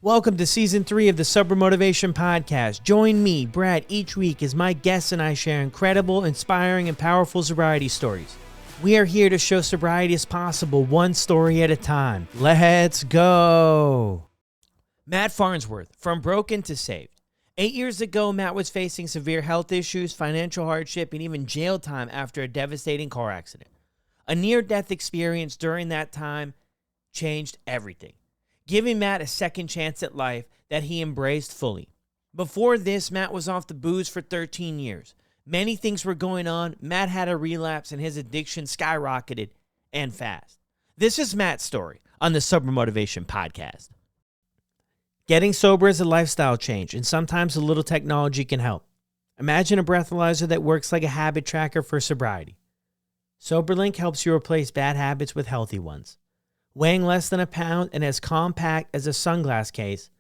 Welcome to Season 3 of the Sober Motivation Podcast. Join me, Brad, each week as my guests and I share incredible, inspiring, and powerful sobriety stories. We are here to show sobriety is possible, one story at a time. Let's go! Matt Farnsworth, from broken to saved. 8 years ago, Matt was facing severe health issues, financial hardship, and even jail time after a devastating car accident. A near-death experience during that time changed everything, giving Matt a second chance at life that he embraced fully. Before this, Matt was off the booze for 13 years. Many things were going on. Matt had a relapse and his addiction skyrocketed and fast. This is Matt's story on the Sober Motivation Podcast. Getting sober is a lifestyle change, and sometimes a little technology can help. Imagine a breathalyzer that works like a habit tracker for sobriety. SoberLink helps you replace bad habits with healthy ones. Weighing less than a pound and as compact as a sunglass case,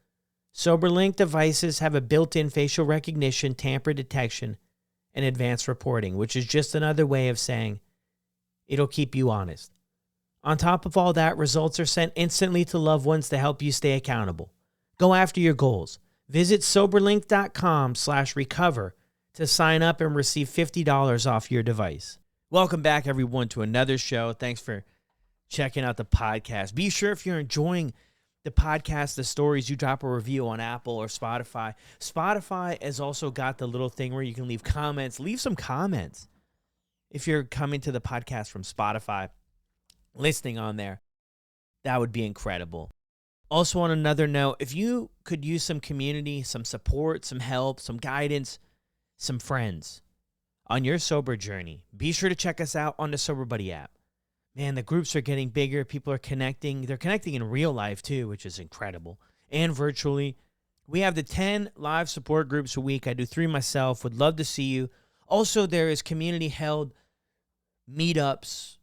SoberLink devices have a built-in facial recognition, tamper detection, and advanced reporting, which is just another way of saying it'll keep you honest. On top of all that, results are sent instantly to loved ones to help you stay accountable. Go after your goals. Visit soberlink.com/recover to sign up and receive $50 off your device. Welcome back, everyone, to another show. Thanks for checking out the podcast. Be sure, if you're enjoying the podcast, the stories, you drop a review on Apple or Spotify. Spotify has also got the little thing where you can leave comments. Leave some comments if you're coming to the podcast from Spotify, listening on there. That would be incredible. Also, on another note, if you could use some community, some support, some help, some guidance, some friends on your sober journey, be sure to check us out on the Sober Buddy app. Man, the groups are getting bigger. People are connecting. They're connecting in real life, too, which is incredible. And virtually. We have the 10 live support groups a week. I do 3 myself. Would love to see you. Also, there is community-held meetups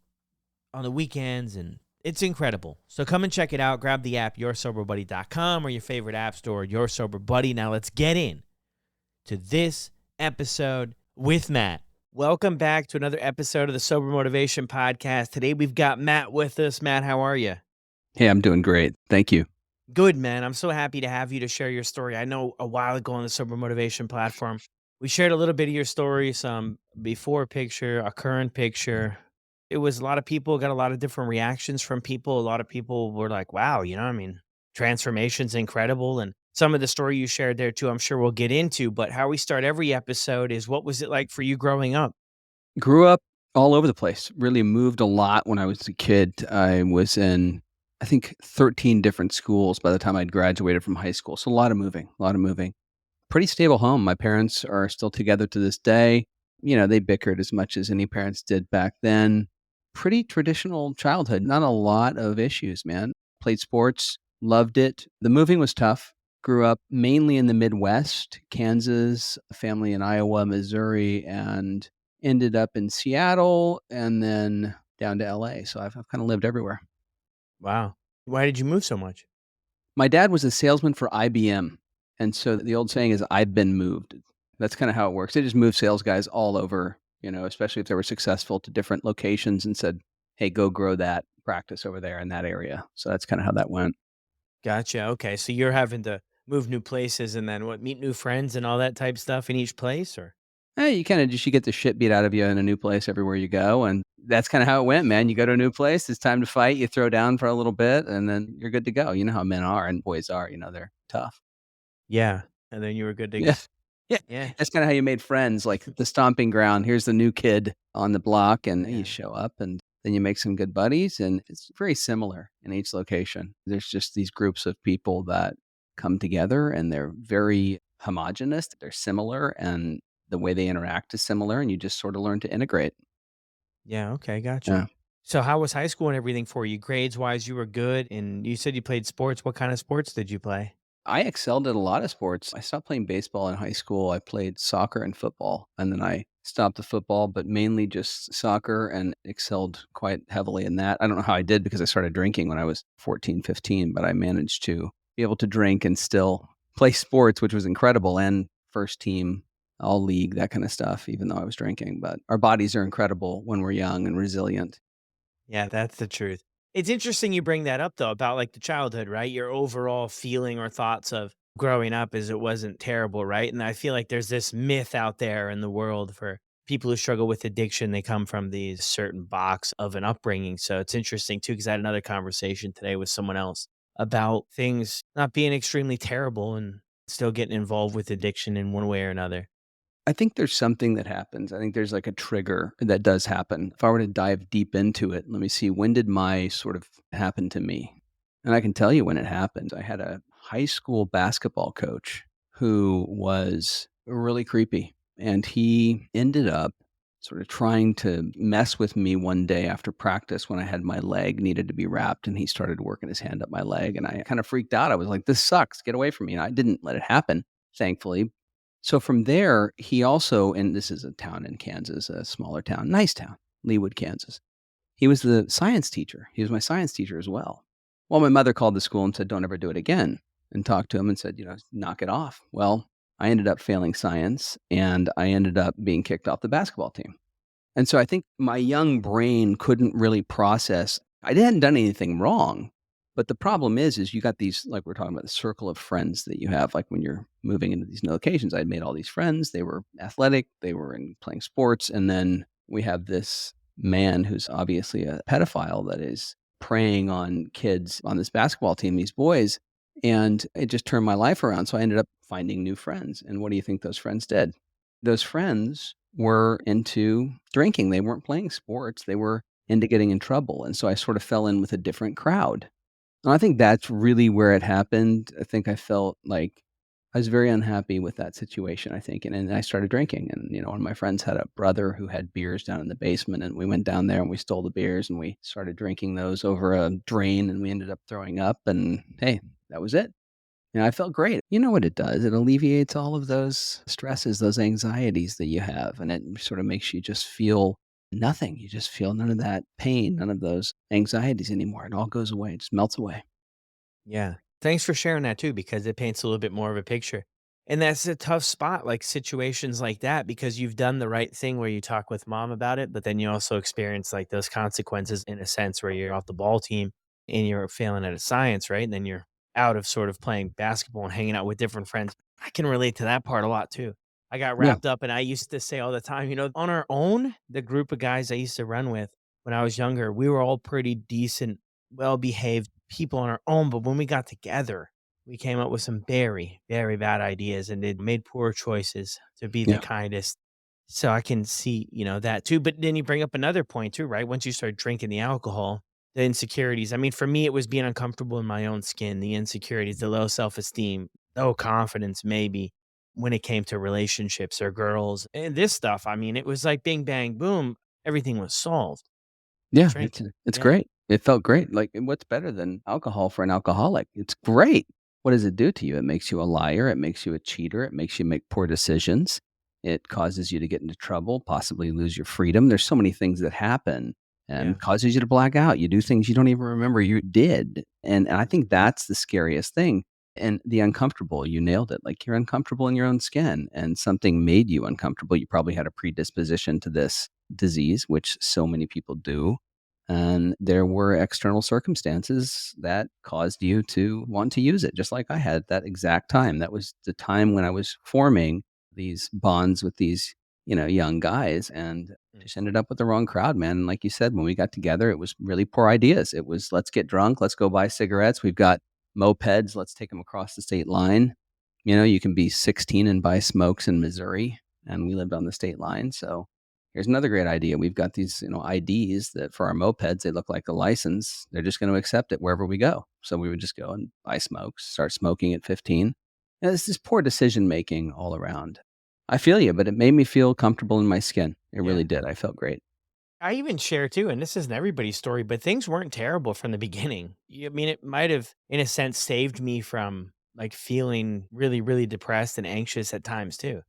on the weekends, and it's incredible. So come and check it out. Grab the app, yoursoberbuddy.com, or your favorite app store, Your Sober Buddy. Now let's get in to this episode with Matt. Welcome back to another episode of the Sober Motivation Podcast. Today we've got Matt with us. Matt, how are you? Hey, I'm doing great. Thank you. Good, man. I'm so happy to have you to share your story. I know a while ago on the Sober Motivation platform, we shared a little bit of your story, some before picture, a current picture. It was a lot of people, got a lot of different reactions from people. A lot of people were like, wow, transformation's incredible. And some of the story you shared there too, I'm sure we'll get into. But how we start every episode is, what was it like for you growing up? Grew up all over the place. Really moved a lot when I was a kid. I was in, I think, 13 different schools by the time I'd graduated from high school. So a lot of moving. Pretty stable home. My parents are still together to this day. You know, they bickered as much as any parents did back then. Pretty traditional childhood. Not a lot of issues, man. Played sports, loved it. The moving was tough. Grew up mainly in the Midwest, Kansas, family in Iowa, Missouri, and ended up in Seattle and then down to LA. So I've kind of lived everywhere. Wow. Why did you move so much? My dad was a salesman for IBM. And so the old saying is, I've been moved. That's kind of how it works. They just move sales guys all over, especially if they were successful, to different locations and said, hey, go grow that practice over there in that area. So that's kind of how that went. Gotcha. Okay. So you're having to move new places and then meet new friends and all that type stuff in each place, or? Hey, you kind of just, you get the shit beat out of you in a new place everywhere you go. And that's kind of how it went, man. You go to a new place, it's time to fight. You throw down for a little bit and then you're good to go. You know how men are and boys are, they're tough. Yeah. And then you were good to go. Yeah. Yeah. Yeah. That's kind of how you made friends, like the stomping ground. Here's the new kid on the block and Yeah. you show up and then you make some good buddies. And it's very similar in each location. There's just these groups of people that come together and they're very homogenous. They're similar and the way they interact is similar, and you just sort of learn to integrate. Yeah. Okay. Gotcha. Yeah. So how was high school and everything for you? Grades wise, you were good. And you said you played sports. What kind of sports did you play? I excelled at a lot of sports. I stopped playing baseball in high school. I played soccer and football, and then I stopped the football, but mainly just soccer, and excelled quite heavily in that. I don't know how I did because I started drinking when I was 14, 15, but I managed to be able to drink and still play sports, which was incredible, and first team, all league, that kind of stuff, even though I was drinking. But our bodies are incredible when we're young and resilient. Yeah, that's the truth. It's interesting you bring that up though about like the childhood, right? Your overall feeling or thoughts of growing up is it wasn't terrible, right? And I feel like there's this myth out there in the world for people who struggle with addiction. They come from these certain box of an upbringing. So it's interesting too, because I had another conversation today with someone else about things not being extremely terrible and still getting involved with addiction in one way or another. I think there's something that happens. I think there's like a trigger that does happen. If I were to dive deep into it, let me see, when did my sort of happen to me? And I can tell you when it happened. I had a high school basketball coach who was really creepy. And he ended up sort of trying to mess with me one day after practice when I had my leg needed to be wrapped. And he started working his hand up my leg. And I kind of freaked out. I was like, this sucks. Get away from me. And I didn't let it happen, thankfully. So from there, he also, and this is a town in Kansas, a smaller town, nice town, Leawood, Kansas. He was the science teacher. He was my science teacher as well. Well, my mother called the school and said, don't ever do it again, and talked to him and said, knock it off. Well, I ended up failing science and I ended up being kicked off the basketball team. And so I think my young brain couldn't really process. I hadn't done anything wrong. But the problem is you got these, like we're talking about, the circle of friends that you have, like when you're moving into these new locations. I'd made all these friends. They were athletic. They were in playing sports. And then we have this man who's obviously a pedophile that is preying on kids on this basketball team, these boys. And it just turned my life around. So I ended up finding new friends. And what do you think those friends did? Those friends were into drinking. They weren't playing sports. They were into getting in trouble. And so I sort of fell in with a different crowd. And I think that's really where it happened. I think I felt like I was very unhappy with that situation, I think. And I started drinking. And, one of my friends had a brother who had beers down in the basement. And we went down there and we stole the beers and we started drinking those over a drain. And we ended up throwing up. And hey, that was it. I felt great. You know what it does? It alleviates all of those stresses, those anxieties that you have. And it sort of makes you just feel nothing. You just feel none of that pain, none of those anxieties anymore. It all goes away, it just melts away. Yeah. Thanks for sharing that too, because it paints a little bit more of a picture. And that's a tough spot, like situations like that, because you've done the right thing where you talk with mom about it, but then you also experience like those consequences in a sense where you're off the ball team and you're failing at a science, right? And then you're out of sort of playing basketball and hanging out with different friends. I can relate to that part a lot too. I got Yeah. wrapped up and I used to say all the time, on our own, the group of guys I used to run with when I was younger, we were all pretty decent, well behaved people on our own. But when we got together, we came up with some very, very bad ideas and it made poor choices to be the Yeah. kindest. So I can see, that too. But then you bring up another point too, right? Once you start drinking the alcohol, the insecurities. I mean, for me, it was being uncomfortable in my own skin, the insecurities, the low self esteem, low confidence, maybe when it came to relationships or girls and this stuff. I mean, it was like bing, bang, boom. Everything was solved. Yeah, Drinking. it's Yeah. great. It felt great. Like, and what's better than alcohol for an alcoholic? It's great. What does it do to you? It makes you a liar. It makes you a cheater. It makes you make poor decisions. It causes you to get into trouble, possibly lose your freedom. There's so many things that happen Yeah. and causes you to black out. You do things you don't even remember you did. And I think that's the scariest thing. And the uncomfortable, you nailed it. Like you're uncomfortable in your own skin and something made you uncomfortable. You probably had a predisposition to this disease, which so many people do. And there were external circumstances that caused you to want to use it, just like I had at that exact time. That was the time when I was forming these bonds with these, young guys and Mm. just ended up with the wrong crowd, man. And like you said, when we got together, it was really poor ideas. It was, let's get drunk. Let's go buy cigarettes. We've got mopeds. Let's take them across the state line. You can be 16 and buy smokes in Missouri. And we lived on the state line. So here's another great idea. We've got these, IDs that for our mopeds, they look like a license. They're just going to accept it wherever we go. So we would just go and buy smokes, start smoking at 15. And it's this poor decision making all around. I feel you, but it made me feel comfortable in my skin. It Yeah. really did. I felt great. I even share too, and this isn't everybody's story, but things weren't terrible from the beginning. I mean, it might have, in a sense, saved me from like feeling really, really depressed and anxious at times too.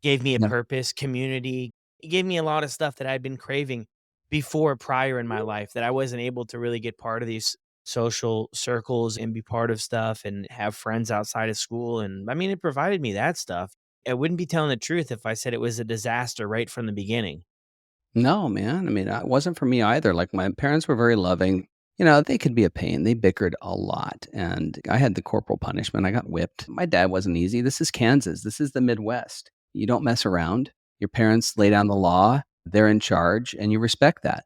Gave me a Yeah. purpose, community. It gave me a lot of stuff that I'd been craving before, prior in my life, that I wasn't able to really get part of these social circles and be part of stuff and have friends outside of school. And I mean, it provided me that stuff. I wouldn't be telling the truth if I said it was a disaster right from the beginning. No, man. I mean, it wasn't for me either. Like my parents were very loving. they could be a pain. They bickered a lot, and I had the corporal punishment. I got whipped. My dad wasn't easy. This is Kansas. This is the Midwest. You don't mess around. Your parents lay down the law. They're in charge, and you respect that.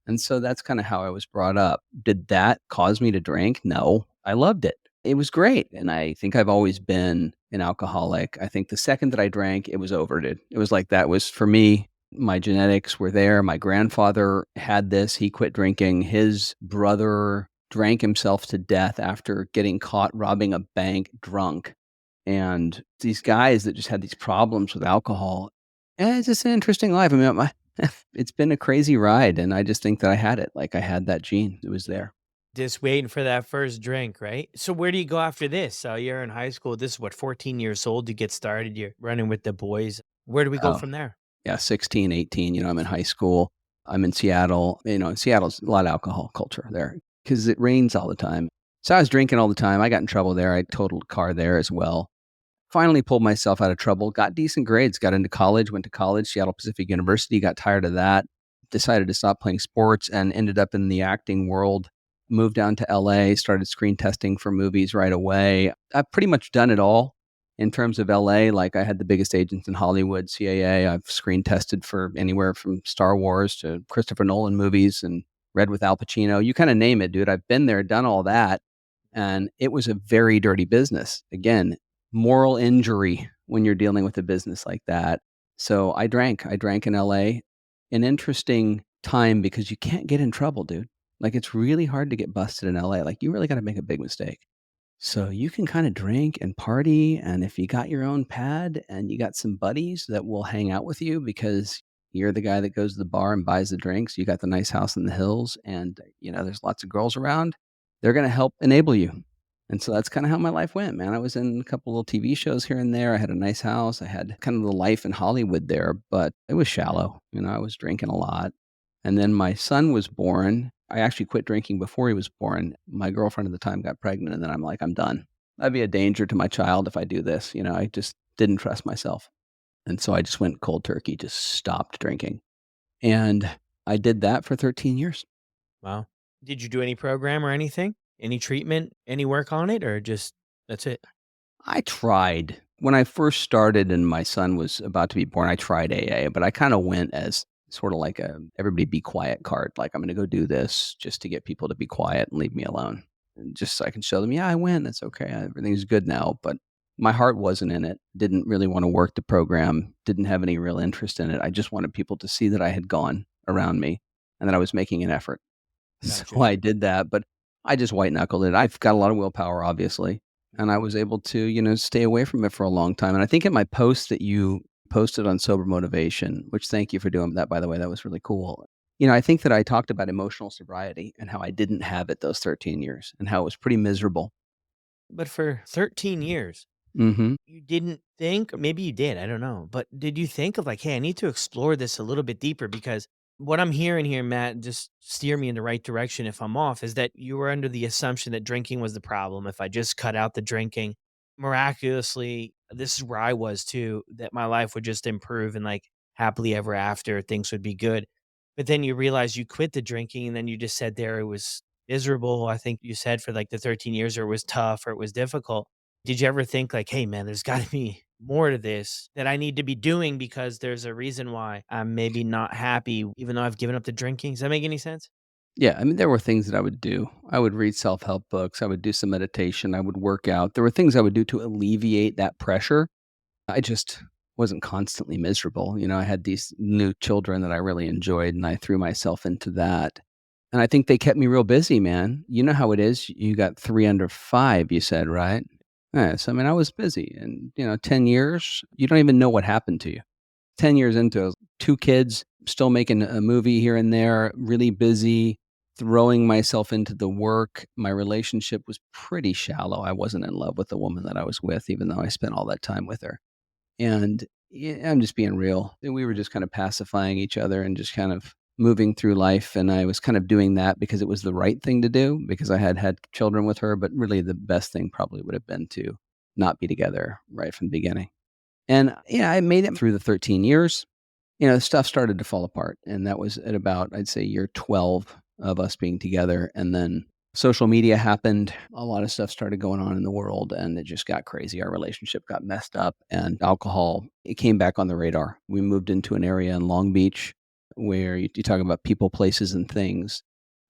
And so that's kind of how I was brought up. Did that cause me to drink? No. I loved it. It was great, and I think I've always been an alcoholic. I think the second that I drank, it was over, dude. It was like that was for me. My genetics were there. My grandfather had this. He quit drinking. His brother drank himself to death after getting caught robbing a bank drunk. And these guys that just had these problems with alcohol. And it's just an interesting life. I mean, it's been a crazy ride. And I just think that I had it. Like I had that gene. It was there. Just waiting for that first drink, right? So where do you go after this? So you're in high school. This is what, 14 years old to get started. You're running with the boys. Where do we go Oh, from there? yeah, 16, 18. I'm in high school. I'm in Seattle. In Seattle's a lot of alcohol culture there because it rains all the time. So I was drinking all the time. I got in trouble there. I totaled a car there as well. Finally pulled myself out of trouble, got decent grades, got into college, went to college, Seattle Pacific University, got tired of that, decided to stop playing sports and ended up in the acting world, moved down to LA, started screen testing for movies right away. I've pretty much done it all in terms of LA. Like I had the biggest agents in Hollywood, CAA. I've screen tested for anywhere from Star Wars to Christopher Nolan movies and read with Al Pacino. You kind of name it, dude. I've been there, done all that. And it was a very dirty business. Again, moral injury when you're dealing with a business like that. So I drank. I drank in LA. An interesting time because you can't get in trouble, dude. Like it's really hard to get busted in LA. Like you really got to make a big mistake. So you can kind of drink and party. And if you got your own pad and you got some buddies that will hang out with you because you're the guy that goes to the bar and buys the drinks, you got the nice house in the hills and, there's lots of girls around, they're going to help enable you. And so that's kind of how my life went, man. I was in a couple little TV shows here and there. I had a nice house. I had kind of the life in Hollywood there, but it was shallow. I was drinking a lot. And then my son was born. I actually quit drinking before he was born. My girlfriend at the time got pregnant, and then I'm like, I'm done. I'd be a danger to my child if I do this. I just didn't trust myself. And so I just went cold turkey, just stopped drinking. And I did that for 13 years. Wow. Did you do any program or anything? Any treatment? Any work on it? Or just that's it? I tried. When I first started and my son was about to be born, I tried AA, but I kind of went as sort of like a everybody be quiet card. Like I'm going to go do this just to get people to be quiet and leave me alone. And just so I can show them, yeah, I win. That's okay. Everything's good now. But my heart wasn't in it. Didn't really want to work the program. Didn't have any real interest in it. I just wanted people to see that I had gone around me and that I was making an effort. Gotcha. So I did that, but I just white knuckled it. I've got a lot of willpower, obviously, and I was able to, stay away from it for a long time. And I think in my post that you posted on Sober Motivation, which thank you for doing that, by the way, that was really cool. I think that I talked about emotional sobriety and how I didn't have it those 13 years and how it was pretty miserable. But for 13 years, Hmm. you didn't think, or maybe you did, I don't know, but did you think of like, hey, I need to explore this a little bit deeper? Because what I'm hearing here, Matt, just steer me in the right direction if I'm off, is that you were under the assumption that drinking was the problem. If I just cut out the drinking, miraculously, this is where I was too, that my life would just improve and like happily ever after things would be good. But then you realize you quit the drinking and then you just said there it was miserable. I think you said for like the 13 years, or it was tough or it was difficult. Did you ever think like, "Hey, man, there's gotta be more to this that I need to be doing because there's a reason why I'm maybe not happy even though I've given up the drinking?" Does that make any sense? Yeah, I mean, there were things that I would do. I would read self-help books. I would do some meditation. I would work out. There were things I would do to alleviate that pressure. I just wasn't constantly miserable. I had these new children that I really enjoyed, and I threw myself into that. And I think they kept me real busy, man. You know how it is. You got 3 under 5, you said, right? Yeah, so, I mean, I was busy. And, 10 years, you don't even know what happened to you. 10 years into it, 2 kids, still making a movie here and there, really busy, throwing myself into the work. My relationship was pretty shallow. I wasn't in love with the woman that I was with, even though I spent all that time with her. And yeah, I'm just being real. We were just kind of pacifying each other and just kind of moving through life. And I was kind of doing that because it was the right thing to do because I had had children with her. But really, the best thing probably would have been to not be together right from the beginning. And yeah, I made it through the 13 years. Stuff started to fall apart. And that was at about, I'd say, year 12. of us being together. And then social media happened. A lot of stuff started going on in the world, and it just got crazy. Our relationship got messed up, and alcohol, it came back on the radar. We moved into an area in Long Beach where you talk about people, places, and things.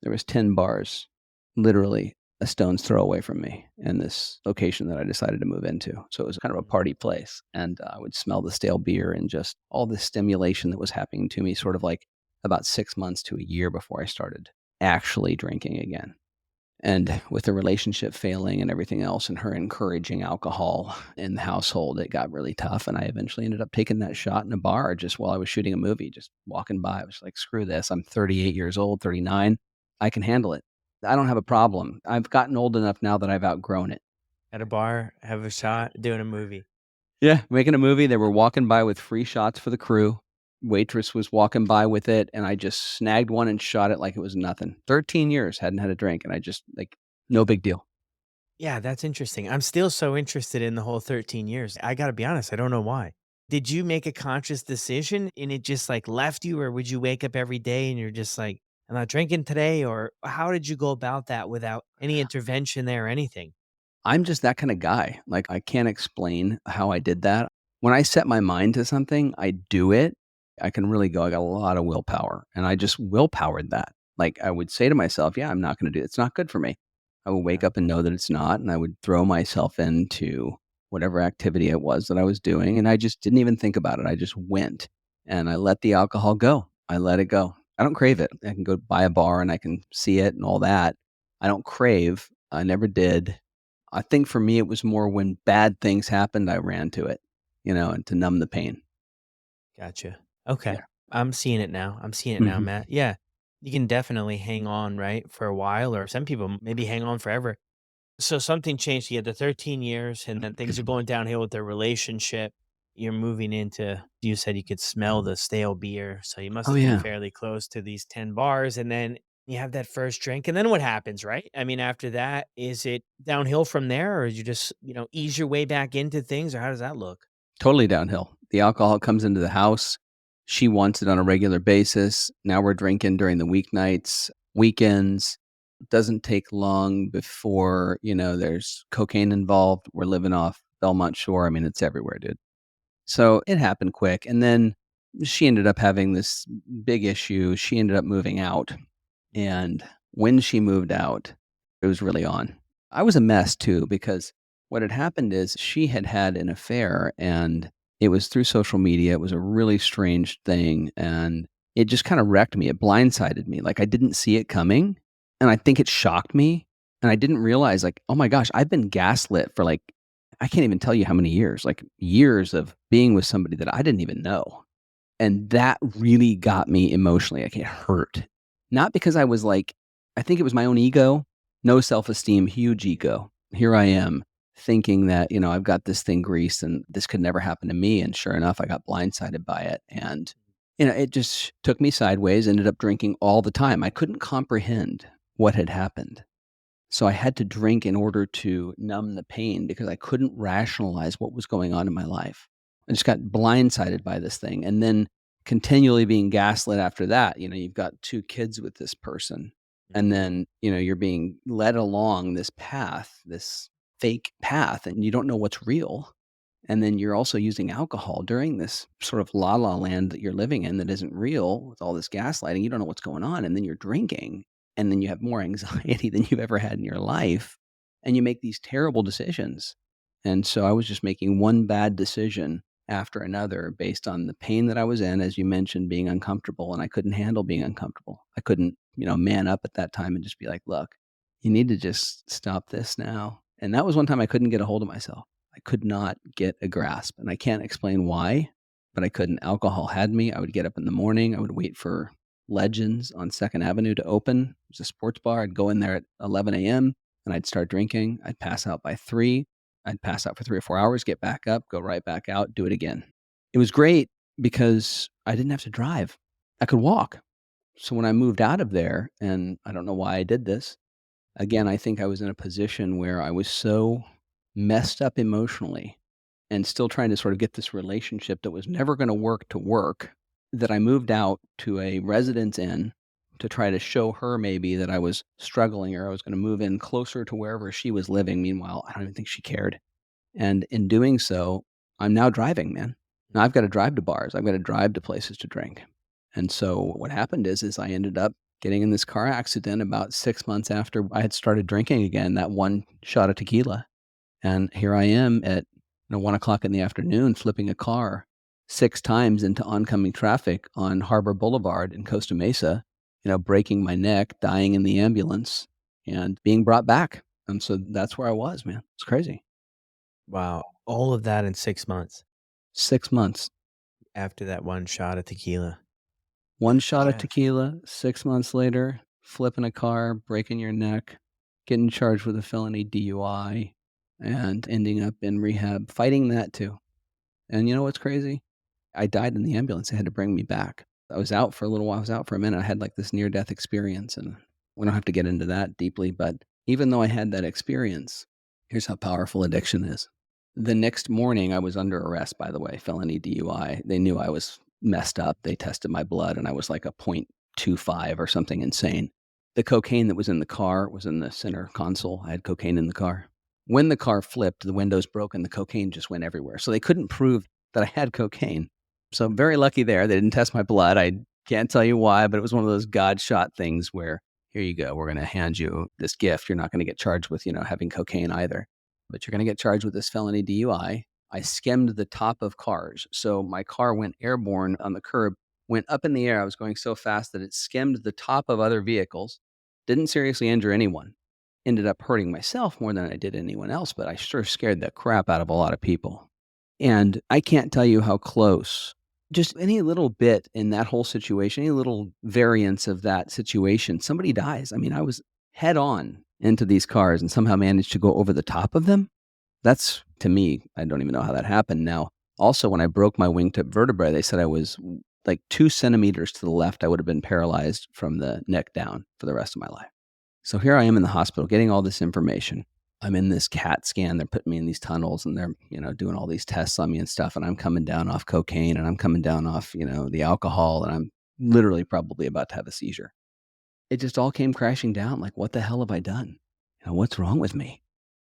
There was 10 bars, literally a stone's throw away from me in this location that I decided to move into. So it was kind of a party place. And I would smell the stale beer and just all the stimulation that was happening to me, sort of like about 6 months to a year before I started actually drinking again. And with the relationship failing and everything else, and her encouraging alcohol in the household, it got really tough. And I eventually ended up taking that shot in a bar just while I was shooting a movie, just walking by. I was like, screw this. I'm 38 years old, 39. I can handle it. I don't have a problem. I've gotten old enough now that I've outgrown it. At a bar, have a shot, doing a movie. Yeah. Making a movie. They were walking by with free shots for the crew. Waitress was walking by with it, and I just snagged one and shot it like it was nothing. 13 years, hadn't had a drink, and I just, like, no big deal. Yeah, that's interesting. I'm still so interested in the whole 13 years. I gotta be honest, I don't know why. Did you make a conscious decision and it just like left you, or would you wake up every day and you're just like, I'm not drinking today? Or how did you go about that without any intervention there or anything? I'm just that kind of guy. Like, I can't explain how I did that. When I set my mind to something, I do it. I can really go. I got a lot of willpower, and I just willpowered that. Like, I would say to myself, yeah, I'm not going to do it. It's not good for me. I would wake Yeah. up and know that it's not, and I would throw myself into whatever activity it was that I was doing. And I just didn't even think about it. I just went, and I let the alcohol go. I let it go. I don't crave it. I can go buy a bar and I can see it and all that. I don't crave. I never did. I think for me, it was more when bad things happened, I ran to it, and to numb the pain. Gotcha. Okay. Yeah. I'm seeing it now. I'm seeing it now, Mhm. Matt. Yeah. You can definitely hang on, right, for a while, or some people maybe hang on forever. So something changed. You had the 13 years, and then things are going downhill with their relationship. You're moving into, you said you could smell the stale beer. So you must Oh, have been yeah. fairly close to these 10 bars. And then you have that first drink. And then what happens, right? I mean, after that, is it downhill from there, or you just, ease your way back into things, or how does that look? Totally downhill. The alcohol comes into the house. She wants it on a regular basis. Now we're drinking during the weeknights, weekends. Doesn't take long before, there's cocaine involved. We're living off Belmont Shore. I mean, it's everywhere, dude. So it happened quick. And then she ended up having this big issue. She ended up moving out. And when she moved out, it was really on. I was a mess too, because what had happened is she had had an affair, and it was through social media. It was a really strange thing. And it just kind of wrecked me. It blindsided me. Like, I didn't see it coming. And I think it shocked me. And I didn't realize, like, oh my gosh, I've been gaslit for, like, I can't even tell you how many years, like years of being with somebody that I didn't even know. And that really got me emotionally. Like, it hurt. Not because I was like, I think it was my own ego, no self-esteem, huge ego. Here I am thinking that, I've got this thing greased and this could never happen to me. And sure enough, I got blindsided by it. And, it just took me sideways, ended up drinking all the time. I couldn't comprehend what had happened. So I had to drink in order to numb the pain because I couldn't rationalize what was going on in my life. I just got blindsided by this thing, and then continually being gaslit after that. You've got 2 kids with this person, and Mhm. then, you're being led along this path, this fake path, and you don't know what's real. And then you're also using alcohol during this sort of la la land that you're living in that isn't real with all this gaslighting. You don't know what's going on. And then you're drinking, and then you have more anxiety than you've ever had in your life. And you make these terrible decisions. And so I was just making one bad decision after another based on the pain that I was in, as you mentioned, being uncomfortable. And I couldn't handle being uncomfortable. I couldn't, man up at that time and just be like, look, you need to just stop this now. And that was one time I couldn't get a hold of myself. I could not get a grasp, and I can't explain why, but I couldn't. Alcohol had me. I would get up in the morning. I would wait for Legends on 2nd Avenue to open. It was a sports bar. I'd go in there at 11 a.m. and I'd start drinking. I'd pass out by 3. I'd pass out for 3 or 4 hours, get back up, go right back out, do it again. It was great because I didn't have to drive. I could walk. So when I moved out of there, and I don't know why I did this, again, I think I was in a position where I was so messed up emotionally and still trying to sort of get this relationship that was never going to work that I moved out to a residence inn to try to show her maybe that I was struggling or I was going to move in closer to wherever she was living. Meanwhile, I don't even think she cared. And in doing so, I'm now driving, man. Now I've got to drive to bars. I've got to drive to places to drink. And so what happened is I ended up getting in this car accident about 6 months after I had started drinking again, that one shot of tequila. And here I am at 1 o'clock in the afternoon, flipping a car 6 times into oncoming traffic on Harbor Boulevard in Costa Mesa, breaking my neck, dying in the ambulance, and being brought back. And so that's where I was, man. It's crazy. Wow. All of that in 6 months 6 months. after that one shot of tequila. One shot of Yeah. tequila, 6 months later, flipping a car, breaking your neck, getting charged with a felony DUI, and ending up in rehab, fighting that too. And you know what's crazy? I died in the ambulance. They had to bring me back. I was out for a little while. I was out for a minute. I had like this near-death experience, and we don't have to get into that deeply, but even though I had that experience, here's how powerful addiction is. The next morning, I was under arrest, by the way, felony DUI. They knew I was messed up. They tested my blood, and I was like a 0.25 or something insane. The cocaine that was in the car was in the center console. I had cocaine in the car. When the car flipped, the windows broke, and the cocaine just went everywhere. So they couldn't prove that I had cocaine. So I'm very lucky there. They didn't test my blood. I can't tell you why, but it was one of those God shot things where, here you go, we're going to hand you this gift. You're not going to get charged with, having cocaine either, but you're going to get charged with this felony DUI. I skimmed the top of cars. So my car went airborne on the curb, went up in the air. I was going so fast that it skimmed the top of other vehicles, didn't seriously injure anyone. Ended up hurting myself more than I did anyone else, but I sure scared the crap out of a lot of people. And I can't tell you how close just any little bit in that whole situation, any little variance of that situation, somebody dies. I mean, I was head on into these cars and somehow managed to go over the top of them. That's, to me, I don't even know how that happened. Now, also, when I broke my wingtip vertebrae, they said I was like 2 centimeters to the left. I would have been paralyzed from the neck down for the rest of my life. So here I am in the hospital getting all this information. I'm in this CAT scan. They're putting me in these tunnels and they're, doing all these tests on me and stuff. And I'm coming down off cocaine and I'm coming down off, the alcohol. And I'm literally probably about to have a seizure. It just all came crashing down. Like, what the hell have I done? What's wrong with me?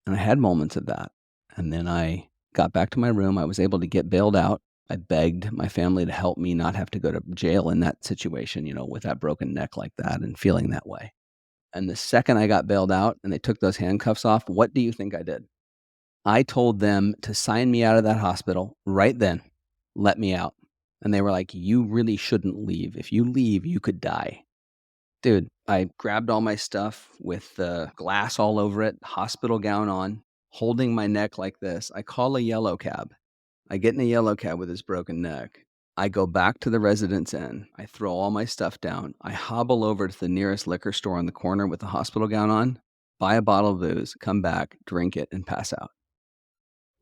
And I had moments of that. And then I got back to my room. I was able to get bailed out. I begged my family to help me not have to go to jail in that situation, with that broken neck like that and feeling that way. And the second I got bailed out and they took those handcuffs off, what do you think I did? I told them to sign me out of that hospital right then, let me out. And they were like, you really shouldn't leave. If you leave, you could die. Dude, I grabbed all my stuff with the glass all over it, hospital gown on, holding my neck like this. I call a yellow cab. I get in a yellow cab with this broken neck. I go back to the residence inn. I throw all my stuff down. I hobble over to the nearest liquor store on the corner with the hospital gown on, buy a bottle of booze, come back, drink it, and pass out.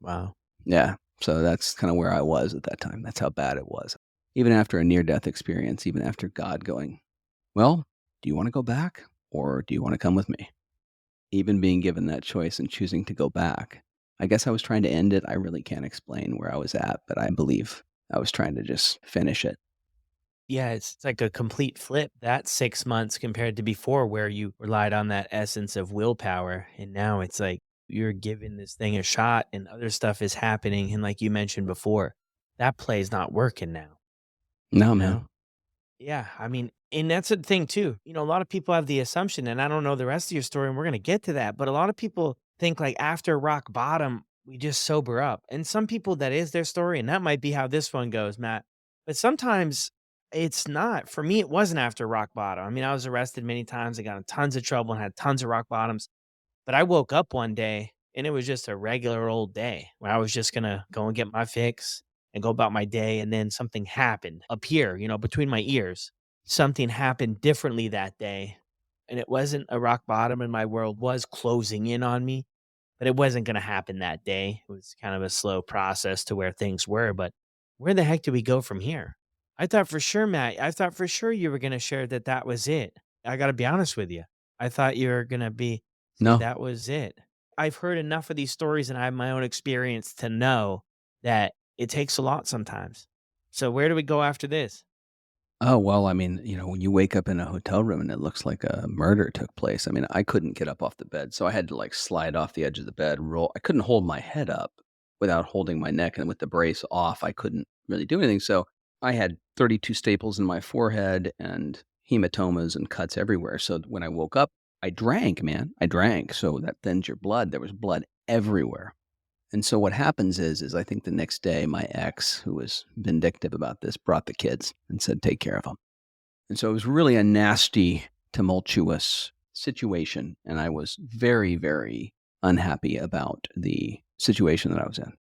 Wow. Yeah. So that's kind of where I was at that time. That's how bad it was. Even after a near-death experience, even after God going, well, do you want to go back or do you want to come with me? Even being given that choice and choosing to go back. I guess I was trying to end it. I really can't explain where I was at, but I believe I was trying to just finish it. Yeah, it's like a complete flip, that 6 months compared to before where you relied on that essence of willpower, and now it's like you're giving this thing a shot and other stuff is happening, and like you mentioned before, that play's not working now, No, you man. know? Yeah, I mean, and that's the thing too. A lot of people have the assumption, and I don't know the rest of your story, and we're gonna get to that, but a lot of people think like after rock bottom, we just sober up. And some people that is their story, and that might be how this one goes, Matt. But sometimes it's not. For me, it wasn't after rock bottom. I mean, I was arrested many times, I got in tons of trouble and had tons of rock bottoms. But I woke up one day and it was just a regular old day where I was just gonna go and get my fix and go about my day. And then something happened up here, between my ears. Something happened differently that day. And it wasn't a rock bottom, and my world was closing in on me, but it wasn't gonna happen that day. It was kind of a slow process to where things were. But where the heck do we go from here? I thought for sure, Matt, I thought for sure you were gonna share that that was it. I gotta be honest with you. I thought you were gonna say No. that was it. I've heard enough of these stories and I have my own experience to know that it takes a lot sometimes. So where do we go after this? Oh, well, I mean, when you wake up in a hotel room and it looks like a murder took place, I mean, I couldn't get up off the bed. So I had to like slide off the edge of the bed, roll. I couldn't hold my head up without holding my neck. And with the brace off, I couldn't really do anything. So I had 32 staples in my forehead and hematomas and cuts everywhere. So when I woke up, I drank, man. I drank. So that thins your blood. There was blood everywhere. And so what happens is I think the next day, my ex, who was vindictive about this, brought the kids and said, take care of them. And so it was really a nasty, tumultuous situation. And I was very, very unhappy about the situation that I was in.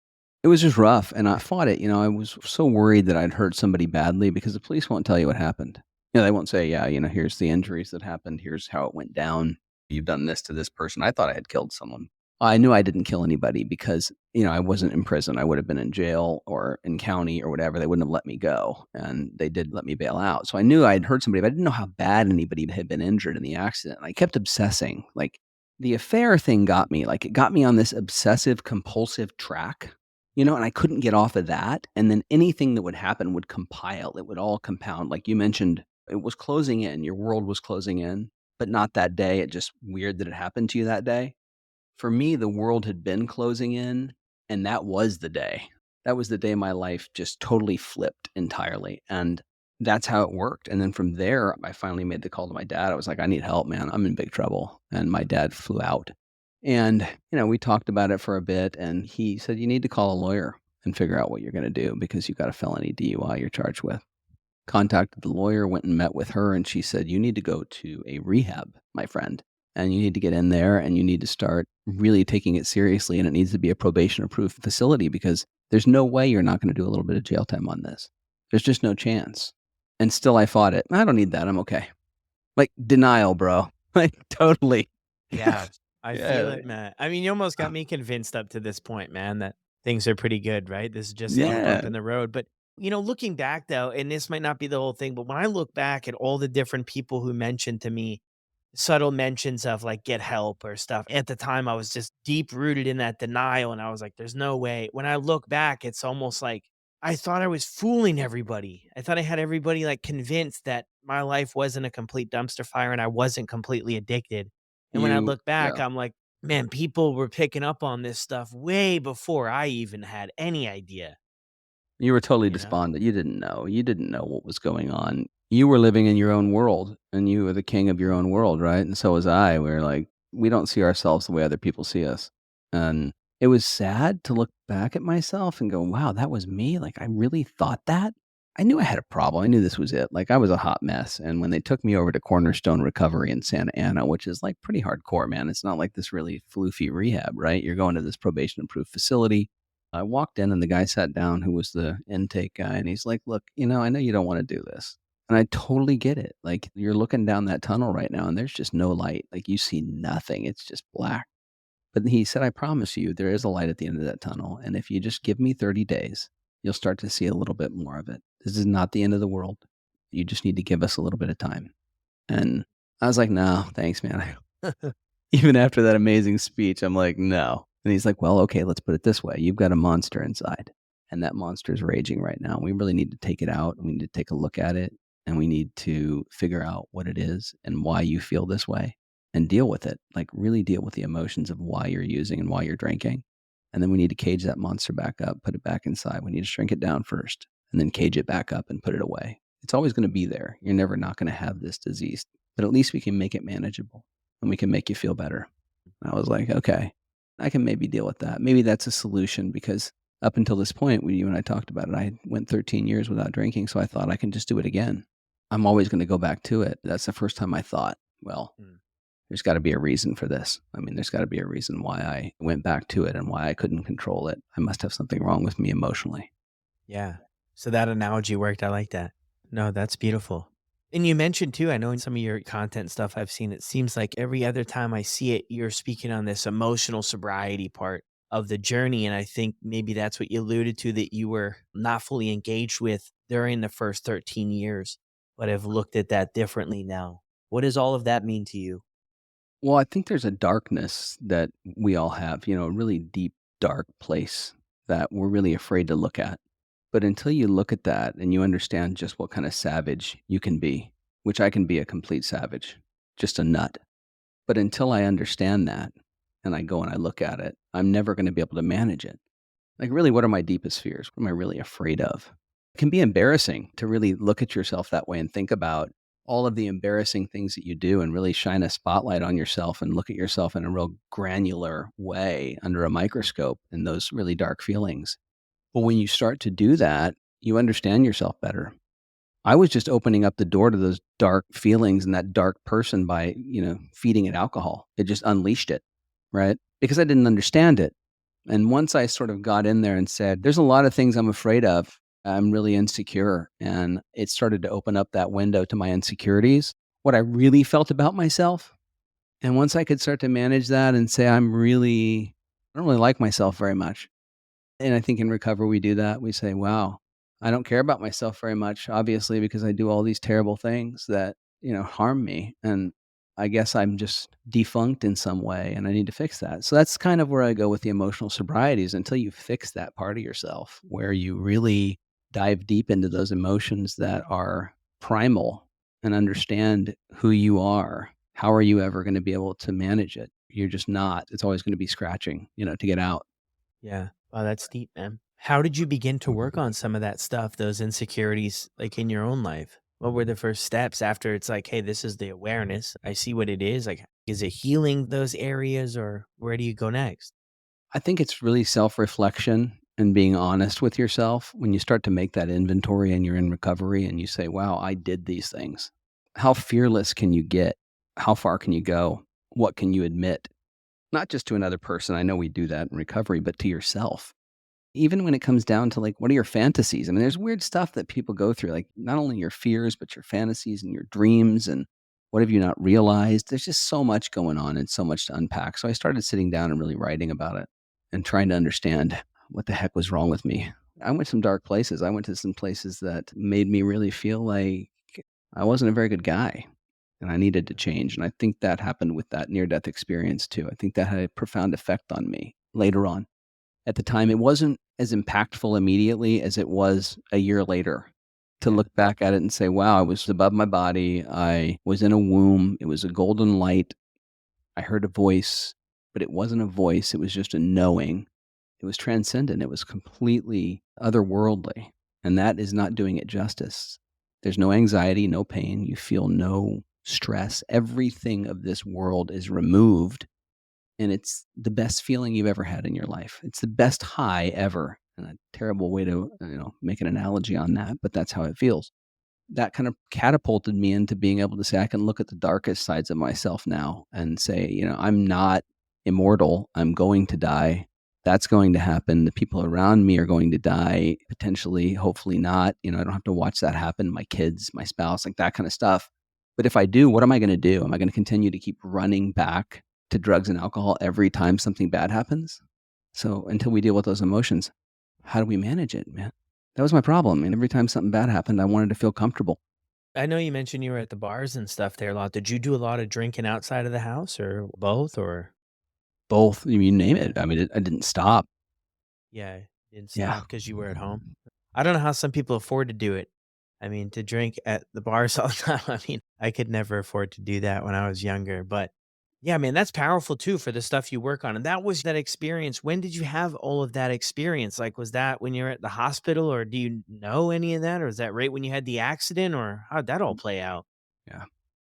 It was just rough. And I fought it. I was so worried that I'd hurt somebody badly because the police won't tell you what happened. They won't say, yeah, here's the injuries that happened. Here's how it went down. You've done this to this person. I thought I had killed someone. I knew I didn't kill anybody because, I wasn't in prison. I would have been in jail or in county or whatever. They wouldn't have let me go. And they did let me bail out. So I knew I'd hurt somebody, but I didn't know how bad anybody had been injured in the accident. And I kept obsessing. Like the affair thing got me. Like it got me on this obsessive compulsive track, and I couldn't get off of that. And then anything that would happen would compile. It would all compound. Like you mentioned, it was closing in. Your world was closing in, but not that day. It just weird that it happened to you that day. For me, the world had been closing in, and that was the day. That was the day my life just totally flipped entirely. And that's how it worked. And then from there, I finally made the call to my dad. I was like, I need help, man. I'm in big trouble. And my dad flew out. And, we talked about it for a bit. And he said, you need to call a lawyer and figure out what you're going to do because you've got a felony DUI you're charged with. Contacted the lawyer, went and met with her. And she said, you need to go to a rehab, my friend. And you need to get in there and you need to start really taking it seriously. And it needs to be a probation approved facility because there's no way you're not going to do a little bit of jail time on this. There's just no chance. And still I fought it. I don't need that. I'm okay. Like denial, bro. Like totally. Yeah, I feel Yeah. it, Matt. I mean, you almost got me convinced up to this point, man, that things are pretty good, right? This is just a little Yeah. bump in the road. But, looking back though, and this might not be the whole thing, but when I look back at all the different people who mentioned to me subtle mentions of like get help or stuff, at the time I was just deep rooted in that denial. And I was like, there's no way. When I look back, it's almost like I thought I was fooling everybody. I thought I had everybody like convinced that my life wasn't a complete dumpster fire and I wasn't completely addicted. And when I look back, Yeah. I'm like, man, people were picking up on this stuff way before I even had any idea, You were totally you know? despondent. You didn't know. You didn't know what was going on. You were living in your own world and you were the king of your own world, right? And so was I. We are like, we don't see ourselves the way other people see us. And it was sad to look back at myself and go, wow, that was me. Like, I really thought that. I knew I had a problem. I knew this was it. Like, I was a hot mess. And when they took me over to Cornerstone Recovery in Santa Ana, which is like pretty hardcore, man, it's not like this really floofy rehab, right? You're going to this probation approved facility. I walked in and the guy sat down who was the intake guy and he's like, look, I know you don't want to do this. And I totally get it. Like you're looking down that tunnel right now and there's just no light. Like you see nothing. It's just black. But he said, I promise you, there is a light at the end of that tunnel. And if you just give me 30 days, you'll start to see a little bit more of it. This is not the end of the world. You just need to give us a little bit of time. And I was like, no, thanks, man. Even after that amazing speech, I'm like, no. And he's like, well, okay, let's put it this way. You've got a monster inside, and that monster is raging right now. We really need to take it out. We need to take a look at it, and we need to figure out what it is and why you feel this way and deal with it. Like, really deal with the emotions of why you're using and why you're drinking. And then we need to cage that monster back up, put it back inside. We need to shrink it down first, and then cage it back up and put it away. It's always going to be there. You're never not going to have this disease, but at least we can make it manageable and we can make you feel better. And I was like, okay, I can maybe deal with that. Maybe that's a solution because up until this point, when you and I talked about it, I went 13 years without drinking. So I thought I can just do it again. I'm always going to go back to it. That's the first time I thought, well, there's got to be a reason for this. I mean, there's got to be a reason why I went back to it and why I couldn't control it. I must have something wrong with me emotionally. Yeah. So that analogy worked. I like that. No, that's beautiful. And you mentioned too, I know in some of your content stuff I've seen, it seems like every other time I see it, you're speaking on this emotional sobriety part of the journey. And I think maybe that's what you alluded to, that you were not fully engaged with during the first 13 years, but have looked at that differently now. What does all of that mean to you? Well, I think there's a darkness that we all have, a really deep, dark place that we're really afraid to look at. But until you look at that and you understand just what kind of savage you can be, which I can be a complete savage, just a nut. But until I understand that and I go and I look at it, I'm never going to be able to manage it. Like, really, what are my deepest fears? What am I really afraid of? It can be embarrassing to really look at yourself that way and think about all of the embarrassing things that you do and really shine a spotlight on yourself and look at yourself in a real granular way under a microscope and those really dark feelings. But when you start to do that, you understand yourself better. I was just opening up the door to those dark feelings and that dark person by, feeding it alcohol. It just unleashed it, right? Because I didn't understand it. And once I sort of got in there and said, there's a lot of things I'm afraid of. I'm really insecure. And it started to open up that window to my insecurities, what I really felt about myself. And once I could start to manage that and say, I don't really like myself very much. And I think in recovery, we do that. We say, wow, I don't care about myself very much, obviously, because I do all these terrible things that, harm me. And I guess I'm just defunct in some way and I need to fix that. So that's kind of where I go with the emotional sobriety is until you fix that part of yourself where you really dive deep into those emotions that are primal and understand who you are. How are you ever going to be able to manage it? You're just not. It's always going to be scratching, to get out. Yeah. Wow, that's deep, man. How did you begin to work on some of that stuff, those insecurities, like in your own life? What were the first steps after it's like, hey, this is the awareness. I see what it is. Like, is it healing those areas or where do you go next? I think it's really self-reflection and being honest with yourself when you start to make that inventory and you're in recovery and you say, wow, I did these things. How fearless can you get? How far can you go? What can you admit? Not just to another person. I know we do that in recovery, but to yourself. Even when it comes down to like, what are your fantasies? I mean, there's weird stuff that people go through, like not only your fears, but your fantasies and your dreams and what have you not realized? There's just so much going on and so much to unpack. So I started sitting down and really writing about it and trying to understand what the heck was wrong with me. I went some dark places. I went to some places that made me really feel like I wasn't a very good guy and I needed to change. And I think that happened with that near death experience too. I think that had a profound effect on me later on. At the time, it wasn't as impactful immediately as it was a year later to look back at it and say, wow, I was above my body. I was in a womb. It was a golden light. I heard a voice, but it wasn't a voice. It was just a knowing. It was transcendent. It was completely otherworldly. And that is not doing it justice. There's no anxiety, no pain. You feel no stress. Everything of this world is removed. And it's the best feeling you've ever had in your life. It's the best high ever. And a terrible way to, make an analogy on that, but that's how it feels. That kind of catapulted me into being able to say, I can look at the darkest sides of myself now and say, I'm not immortal. I'm going to die. That's going to happen. The people around me are going to die, potentially, hopefully not. I don't have to watch that happen. My kids, my spouse, like that kind of stuff. But if I do, what am I going to do? Am I going to continue to keep running back to drugs and alcohol every time something bad happens? So until we deal with those emotions, how do we manage it, man? That was my problem. And every time something bad happened, I wanted to feel comfortable. I know you mentioned you were at the bars and stuff there a lot. Did you do a lot of drinking outside of the house or both or? Both, you name it. I mean, I didn't stop. Yeah, you didn't Yeah. stop because you were at home. I don't know how some people afford to do it. I mean, to drink at the bars all the time. I mean, I could never afford to do that when I was younger. But yeah, man, that's powerful too for the stuff you work on. And that was that experience. When did you have all of that experience? Like, was that when you were at the hospital, or do you know any of that? Or is that right when you had the accident, or how'd that all play out? Yeah.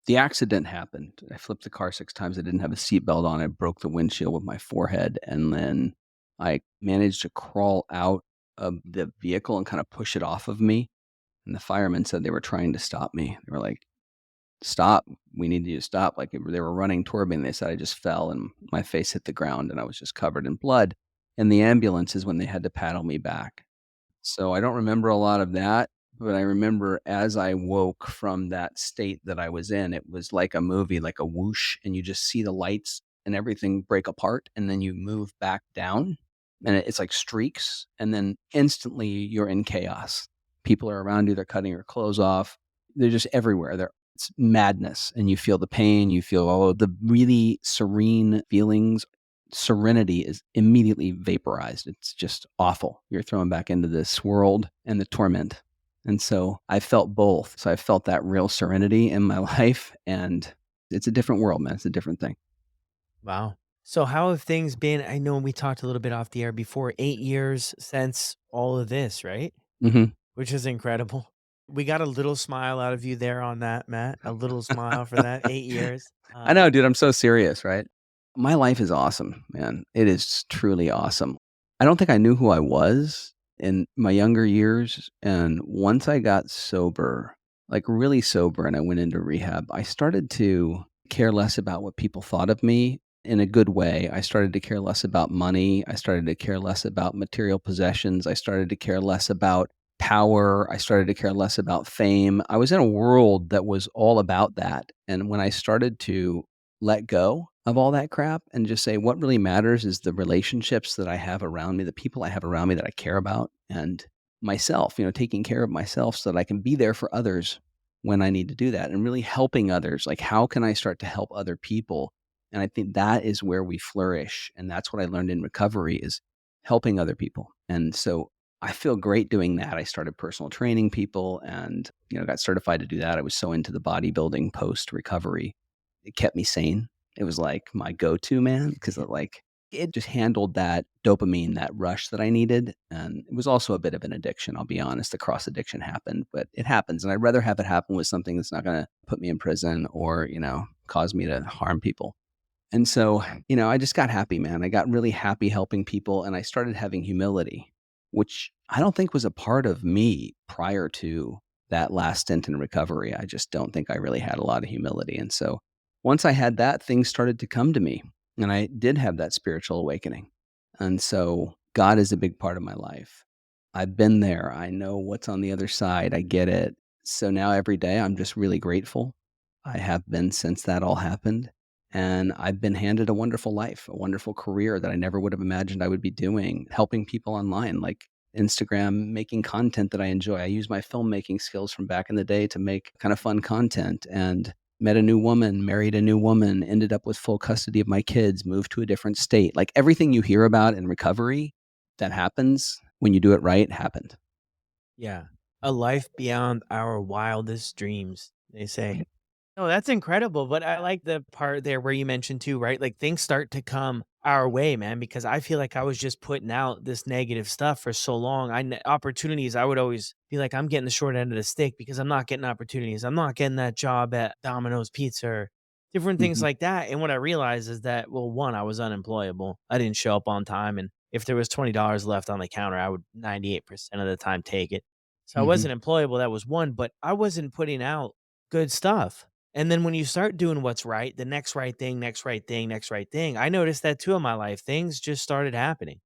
The accident happened. I flipped the car 6 times. I didn't have a seatbelt on. I broke the windshield with my forehead. And then I managed to crawl out of the vehicle and kind of push it off of me. And the firemen said they were trying to stop me. They were like, stop. We need you to stop. Like they were running toward me and they said I just fell and my face hit the ground and I was just covered in blood. And the ambulance is when they had to paddle me back. So I don't remember a lot of that, but I remember as I woke from that state that I was in, it was like a movie, like a whoosh, and you just see the lights and everything break apart, and then you move back down, and it's like streaks, and then instantly you're in chaos. People are around you, they're cutting your clothes off. They're just everywhere. It's madness, and you feel the pain, you feel all of the really serene feelings. serenity is immediately vaporized. It's just awful. You're thrown back into this world and the torment. And so I felt both. So I felt that real serenity in my life, and it's a different world, man. It's a different thing. Wow. So how have things been? I know we talked a little bit off the air before, 8 years since all of this, right? Mhm. Which is incredible. We got a little smile out of you there on that, Matt. A little smile for that 8 years. I know, dude. I'm so serious, right? My life is awesome, man. It is truly awesome. I don't think I knew who I was in my younger years. And once I got sober, like really sober, and I went into rehab, I started to care less about what people thought of me in a good way. I started to care less about money. I started to care less about material possessions. I started to care less about power. I started to care less about fame. I was in a world that was all about that. And when I started to let go of all that crap and just say, what really matters is the relationships that I have around me, the people I have around me that I care about, and myself, taking care of myself so that I can be there for others when I need to do that and really helping others. Like, how can I start to help other people? And I think that is where we flourish. And that's what I learned in recovery is helping other people. And so I feel great doing that. I started personal training people and, got certified to do that. I was so into the bodybuilding post recovery. It kept me sane. It was like my go-to, man, because it just handled that dopamine, that rush that I needed. And it was also a bit of an addiction. I'll be honest, the cross addiction happened, but it happens. And I'd rather have it happen with something that's not going to put me in prison or, cause me to harm people. And so, I just got happy, man. I got really happy helping people, and I started having humility, which I don't think was a part of me prior to that last stint in recovery. I just don't think I really had a lot of humility. And so once I had that, things started to come to me, and I did have that spiritual awakening. And so God is a big part of my life. I've been there. I know what's on the other side. I get it. So now every day I'm just really grateful. I have been since that all happened. And I've been handed a wonderful life, a wonderful career that I never would have imagined I would be doing, helping people online, like Instagram, making content that I enjoy. I use my filmmaking skills from back in the day to make kind of fun content, and met a new woman, married a new woman, ended up with full custody of my kids, moved to a different state. Like everything you hear about in recovery that happens when you do it right happened. Yeah. A life beyond our wildest dreams, they say. No, that's incredible, but I like the part there where you mentioned too, right? Like things start to come our way, man, because I feel like I was just putting out this negative stuff for so long. Opportunities, I would always be like, I'm getting the short end of the stick because I'm not getting opportunities. I'm not getting that job at Domino's Pizza or different things Mhm. like that. And what I realized is that, well, one, I was unemployable. I didn't show up on time. And if there was $20 left on the counter, I would 98% of the time take it. So I Mhm. wasn't employable. That was one, but I wasn't putting out good stuff. And then when you start doing what's right, the next right thing, next right thing, next right thing, I noticed that too in my life. Things just started happening.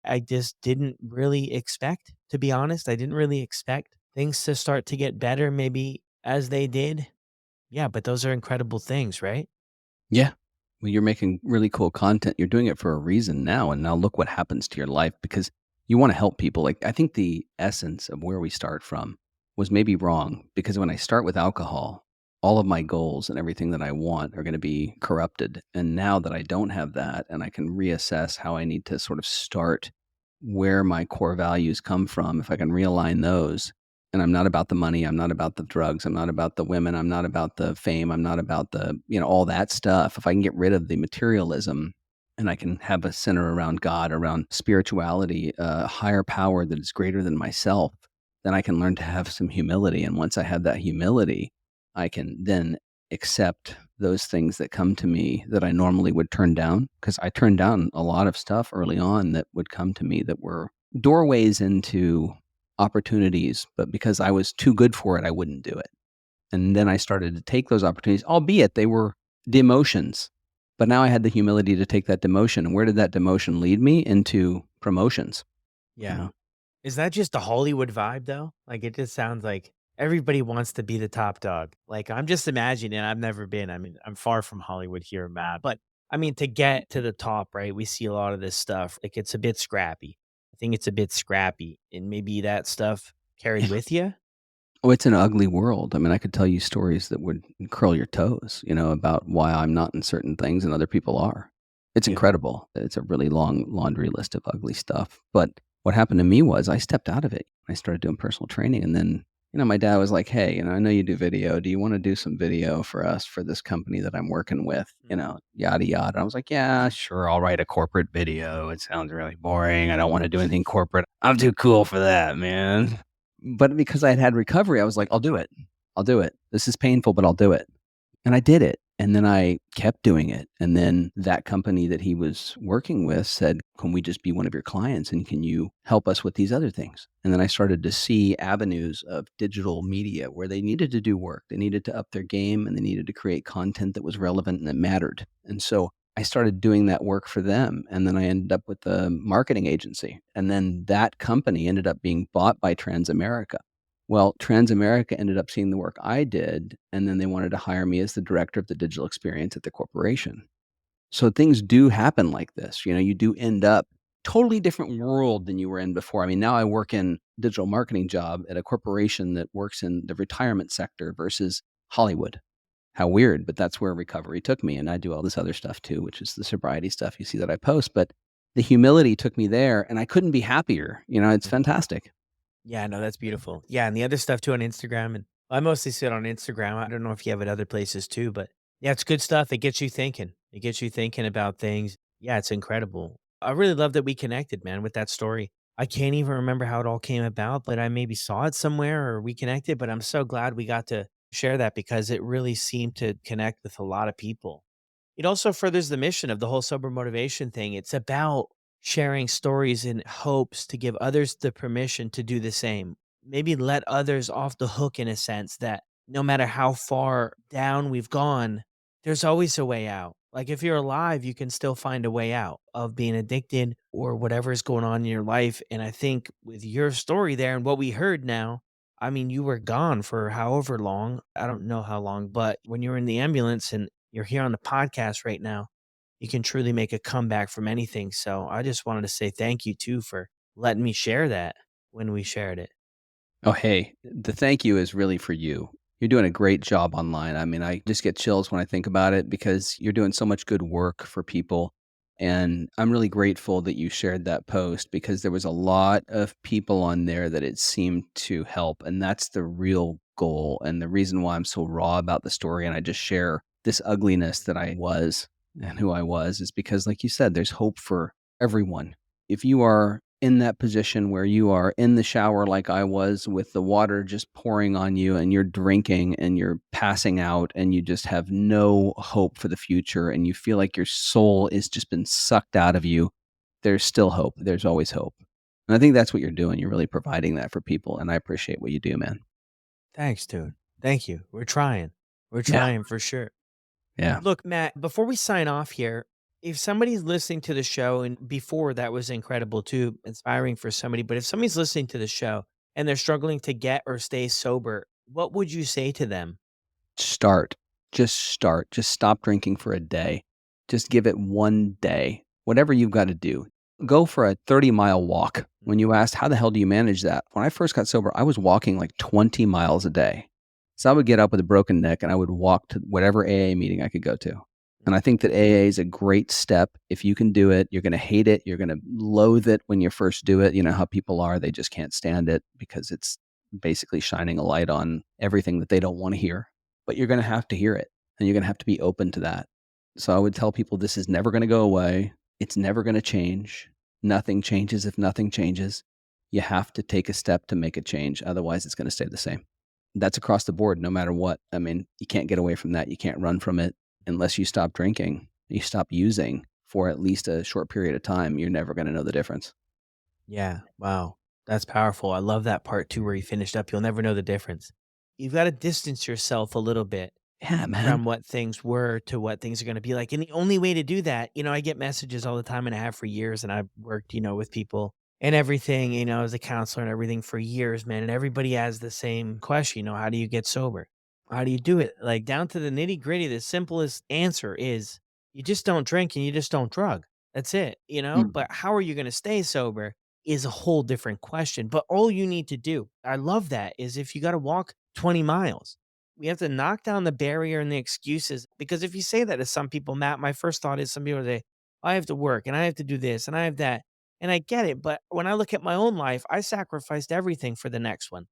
I just didn't really expect, to be honest. I didn't really expect things to start to get better, maybe as they did. Yeah, but those are incredible things, right? Yeah. Well, you're making really cool content. You're doing it for a reason now. And now look what happens to your life because you want to help people. Like, I think the essence of where we start from was maybe wrong because when I start with alcohol, all of my goals and everything that I want are going to be corrupted. And now that I don't have that and I can reassess how I need to sort of start where my core values come from, if I can realign those, and I'm not about the money, I'm not about the drugs, I'm not about the women, I'm not about the fame, I'm not about the, all that stuff. If I can get rid of the materialism and I can have a center around God, around spirituality, a higher power that is greater than myself, then I can learn to have some humility. And once I have that humility, I can then accept those things that come to me that I normally would turn down. Because I turned down a lot of stuff early on that would come to me that were doorways into opportunities, but because I was too good for it, I wouldn't do it. And then I started to take those opportunities, albeit they were demotions. But now I had the humility to take that demotion. And where did that demotion lead me? Into promotions, you Yeah. know? Is that just a Hollywood vibe though? Like it just sounds like everybody wants to be the top dog. Like I'm just imagining, I've never been. I mean, I'm far from Hollywood here, Matt. But I mean, to get to the top, right? We see a lot of this stuff. Like it's a bit scrappy. I think it's a bit scrappy. And maybe that stuff carried Yeah. with you. Oh, it's an ugly world. I mean, I could tell you stories that would curl your toes, about why I'm not in certain things and other people are. It's Yeah. incredible. It's a really long laundry list of ugly stuff. But what happened to me was I stepped out of it. I started doing personal training. And then, my dad was like, hey, I know you do video. Do you want to do some video for us for this company that I'm working with? Yada, yada. I was like, yeah, sure. I'll write a corporate video. It sounds really boring. I don't want to do anything corporate. I'm too cool for that, man. But because I had had recovery, I was like, I'll do it. I'll do it. This is painful, but I'll do it. And I did it. And then I kept doing it. And then that company that he was working with said, can we just be one of your clients? And can you help us with these other things? And then I started to see avenues of digital media where they needed to do work. They needed to up their game and they needed to create content that was relevant and that mattered. And so I started doing that work for them. And then I ended up with a marketing agency. And then that company ended up being bought by Transamerica. Well, Transamerica ended up seeing the work I did, and then they wanted to hire me as the director of the digital experience at the corporation. So things do happen like this. You do end up totally different world than you were in before. I mean, now I work in digital marketing job at a corporation that works in the retirement sector versus Hollywood. How weird, but that's where recovery took me. And I do all this other stuff too, which is the sobriety stuff you see that I post. But the humility took me there, and I couldn't be happier. It's fantastic. Yeah, no, that's beautiful. Yeah, and the other stuff too on Instagram, and I mostly see it on Instagram. I don't know if you have it other places too, but yeah, it's good stuff. It gets you thinking. It gets you thinking about things. Yeah, it's incredible. I really love that we connected, man, with that story. I can't even remember how it all came about, but I maybe saw it somewhere or we connected, but I'm so glad we got to share that because it really seemed to connect with a lot of people. It also furthers the mission of the whole sober motivation thing. It's about sharing stories in hopes to give others the permission to do the same. Maybe let others off the hook in a sense that no matter how far down we've gone, there's always a way out. Like if you're alive, you can still find a way out of being addicted or whatever is going on in your life. And I think with your story there and what we heard now, I mean, you were gone for however long. I don't know how long, but when you were in the ambulance and you're here on the podcast right now, you can truly make a comeback from anything. So I just wanted to say thank you too for letting me share that when we shared it. Oh, hey, the thank you is really for you. You're doing a great job online. I mean, I just get chills when I think about it because you're doing so much good work for people. And I'm really grateful that you shared that post because there was a lot of people on there that it seemed to help. And that's the real goal. And the reason why I'm so raw about the story and I just share this ugliness that I was and who I was is because, like you said, there's hope for everyone. If you are in that position where you are in the shower like I was with the water just pouring on you and you're drinking and you're passing out and you just have no hope for the future and you feel like your soul is just been sucked out of you, there's still hope. There's always hope. And I think that's what you're doing. You're really providing that for people. And I appreciate what you do, man. Thanks, dude. Thank you. We're trying. We're Yeah. trying for sure. Yeah. Look, Matt, before we sign off here, if somebody's listening to the show, and before that was incredible too, inspiring for somebody, but if somebody's listening to the show and they're struggling to get or stay sober, what would you say to them? Start. Just start. Just stop drinking for a day. Just give it one day. Whatever you've got to do. Go for a 30-mile walk. When you asked, how the hell do you manage that? When I first got sober, I was walking like 20 miles a day. So I would get up with a broken neck and I would walk to whatever AA meeting I could go to. And I think that AA is a great step. If you can do it, you're going to hate it. You're going to loathe it when you first do it. You know how people are. They just can't stand it because it's basically shining a light on everything that they don't want to hear. But you're going to have to hear it and you're going to have to be open to that. So I would tell people this is never going to go away. It's never going to change. Nothing changes if nothing changes. You have to take a step to make a change. Otherwise, it's going to stay the same. That's across the board, no matter what. I mean, you can't get away from that. You can't run from it unless you stop drinking, you stop using for at least a short period of time. You're never going to know the difference. Yeah. Wow. That's powerful. I love that part too, where you finished up. You'll never know the difference. You've got to distance yourself a little bit Yeah, man. from what things were to what things are going to be like. And the only way to do that, I get messages all the time and I have for years. And I've worked, with people and everything, as a counselor and everything for years, man. And everybody has the same question, how do you get sober? How do you do it? Like down to the nitty gritty, the simplest answer is you just don't drink and you just don't drug. That's it. Mm. But how are you going to stay sober is a whole different question. But all you need to do, I love that, is if you got to walk 20 miles, we have to knock down the barrier and the excuses. Because if you say that to some people, Matt, my first thought is some people say, I have to work and I have to do this and I have that. And I get it. But when I look at my own life, I sacrificed everything for the next one.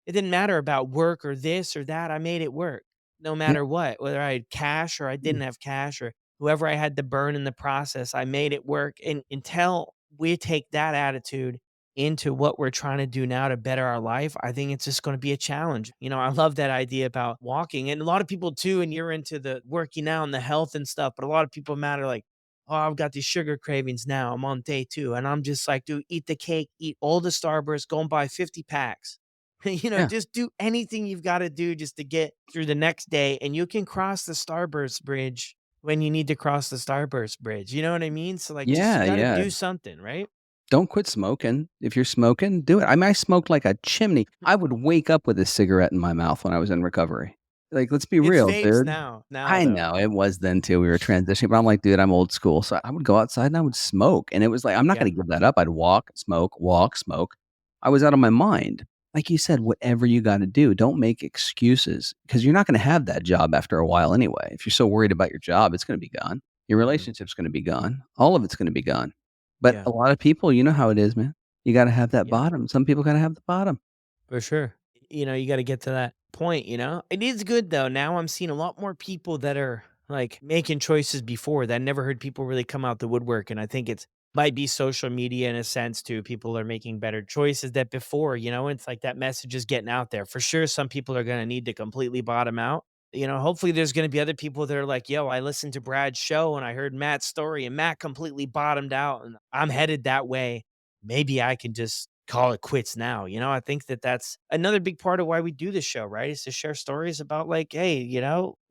It didn't matter about work or this or that. I made it work no Yeah. matter what, whether I had cash or I didn't have cash or whoever I had to burn in the process, I made it work. And until we take that attitude into what we're trying to do now to better our life, I think it's just going to be a challenge. I love that idea about walking. And a lot of people too, and you're into the working out and the health and stuff, but a lot of people matter like, oh, I've got these sugar cravings now. I'm on day 2. And I'm just like, dude, eat the cake, eat all the Starburst, go and buy 50 packs. Yeah. Just do anything you've got to do just to get through the next day. And you can cross the Starburst bridge when you need to cross the Starburst bridge. You know what I mean? So like, just, you Yeah, got to yeah. do something, right? Don't quit smoking. If you're smoking, do it. I mean, I smoked like a chimney. I would wake up with a cigarette in my mouth when I was in recovery. Like, let's be It's real, vapes dude. now I though. know it was then too. We were transitioning, but I'm like, dude, I'm old school. So I would go outside and I would smoke. And it was like, I'm not Yeah. going to give that up. I'd walk, smoke, walk, smoke. I was out of my mind. Like you said, whatever you got to do, don't make excuses because you're not going to have that job after a while anyway. If you're so worried about your job, it's going to be gone. Your Mhm. relationship's going to be gone. All of it's going to be gone. But Yeah. a lot of people, you know how it is, man. You gotta have that Yeah. bottom. Some people gotta have the bottom. For sure. You got to get to that point. It is good though. Now I'm seeing a lot more people that are like making choices before that I never heard people really come out the woodwork. And I think it's might be social media in a sense too. People are making better choices that before. It's like that message is getting out there. For sure, some people are going to need to completely bottom out. Hopefully there's going to be other people that are like, yo, I listened to Brad's show and I heard Matt's story and Matt completely bottomed out and I'm headed that way. Maybe I can just call it quits now. I think that that's another big part of why we do this show, right? Is to share stories about like, hey,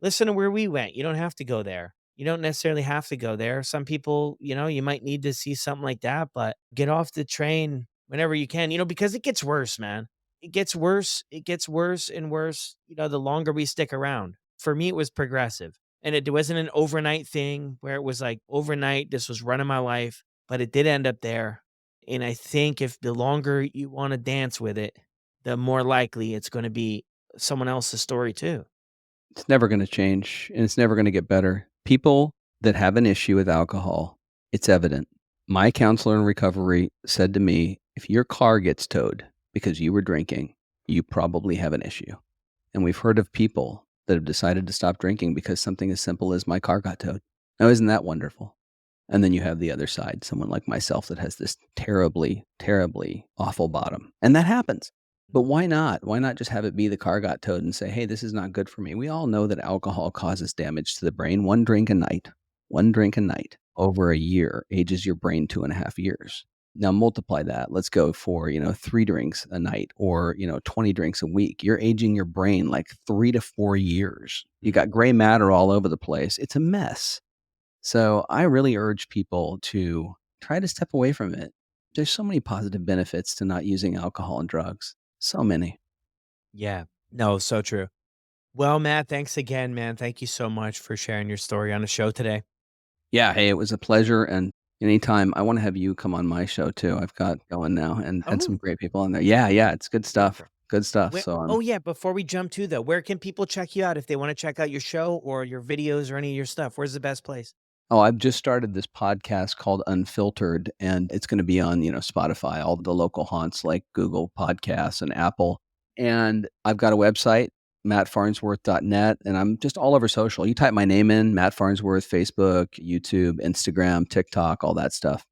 listen to where we went. You don't have to go there. You don't necessarily have to go there. Some people, you might need to see something like that, but get off the train whenever you can, because it gets worse, man. It gets worse. It gets worse and worse, the longer we stick around. For me, it was progressive. And it wasn't an overnight thing where it was like overnight, this was running my life, but it did end up there. And I think if the longer you wanna dance with it, the more likely it's gonna be someone else's story too. It's never gonna change, and it's never gonna get better. People that have an issue with alcohol, it's evident. My counselor in recovery said to me, "If your car gets towed because you were drinking, you probably have an issue." And we've heard of people that have decided to stop drinking because something as simple as my car got towed. Now, isn't that wonderful? And then you have the other side, someone like myself that has this terribly, terribly awful bottom. And that happens. But why not? Why not just have it be the car got towed and say, hey, this is not good for me? We all know that alcohol causes damage to the brain. One drink a night over a year ages your brain 2.5 years. Now multiply that. Let's go for, 3 drinks a night or, 20 drinks a week. You're aging your brain like 3 to 4 years. You got gray matter all over the place. It's a mess. So I really urge people to try to step away from it. There's so many positive benefits to not using alcohol and drugs. So many. Yeah. No, so true. Well, Matt, thanks again, man. Thank you so much for sharing your story on the show today. Yeah, hey, it was a pleasure. And anytime I want to have you come on my show too. I've got going now and had some Oh, great people on there. Yeah, yeah, it's good stuff. beautiful. Good stuff. Where So oh, yeah, before we jump to though, where can people check you out if they wanna check out your show or your videos or any of your stuff? Where's the best place? oh, I've just started this podcast called Unfiltered, and it's going to be on, Spotify, all the local haunts like Google Podcasts and Apple. And I've got a website, mattfarnsworth.net, and I'm just all over social. You type my name in, Matt Farnsworth, Facebook, YouTube, Instagram, TikTok, all that stuff.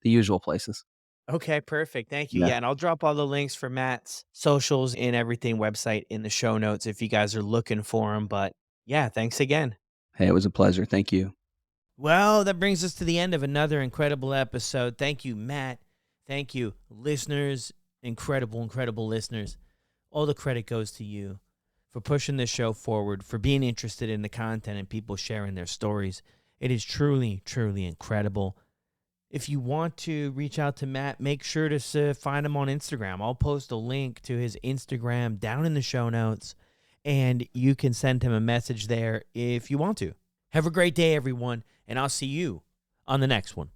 The usual places. Okay, perfect. Thank you. Yeah. Yeah, and I'll drop all the links for Matt's socials and everything website in the show notes if you guys are looking for them. But yeah, thanks again. Hey, it was a pleasure. Thank you. Well, that brings us to the end of another incredible episode. Thank you, Matt. Thank you, listeners. Incredible, incredible listeners. All the credit goes to you for pushing this show forward, for being interested in the content and people sharing their stories. It is truly, truly incredible. If you want to reach out to Matt, make sure to find him on Instagram. I'll post a link to his Instagram down in the show notes, and you can send him a message there if you want to. Have a great day, everyone, and I'll see you on the next one.